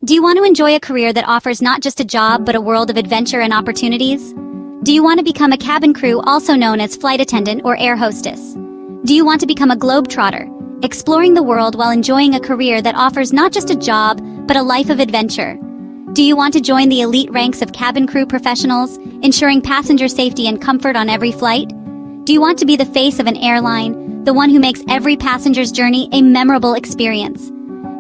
Do you want to enjoy a career that offers not just a job but a world of adventure and opportunities? Do you want to become a cabin crew, also known as flight attendant or air hostess? Do you want to become a globetrotter, exploring the world while enjoying a career that offers not just a job but a life of adventure? Do you want to join the elite ranks of cabin crew professionals, ensuring passenger safety and comfort on every flight? Do you want to be the face of an airline, the one who makes every passenger's journey a memorable experience?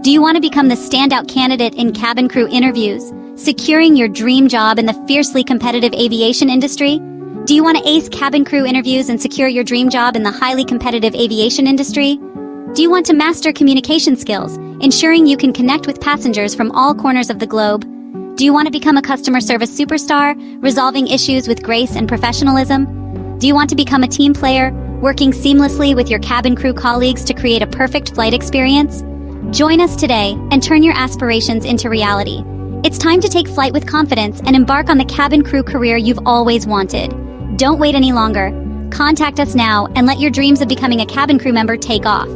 Do you want to become the standout candidate in cabin crew interviews, securing your dream job in the fiercely competitive aviation industry? Do you want to ace cabin crew interviews and secure your dream job in the highly competitive aviation industry? Do you want to master communication skills, ensuring you can connect with passengers from all corners of the globe? Do you want to become a customer service superstar, resolving issues with grace and professionalism? Do you want to become a team player, working seamlessly with your cabin crew colleagues to create a perfect flight experience? Join us today and turn your aspirations into reality. It's time to take flight with confidence and embark on the cabin crew career you've always wanted. Don't wait any longer. Contact us now and let your dreams of becoming a cabin crew member take off.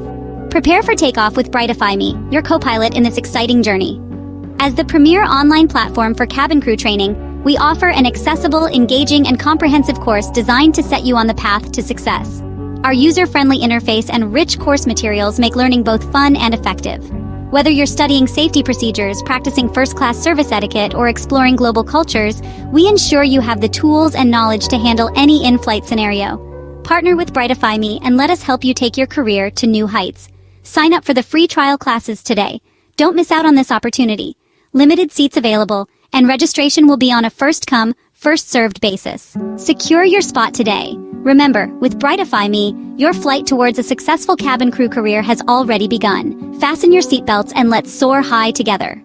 Prepare for takeoff with Brightify Me, your co-pilot in this exciting journey. As the premier online platform for cabin crew training, we offer an accessible, engaging, and comprehensive course designed to set you on the path to success. Our user-friendly interface and rich course materials make learning both fun and effective. Whether you're studying safety procedures, practicing first-class service etiquette, or exploring global cultures, we ensure you have the tools and knowledge to handle any in-flight scenario. Partner with Brightify Me and let us help you take your career to new heights. Sign up for the free trial classes today. Don't miss out on this opportunity. Limited seats available, and registration will be on a first-come, first-served basis. Secure your spot today. Remember, with Brightify Me, your flight towards a successful cabin crew career has already begun. Fasten your seatbelts and let's soar high together.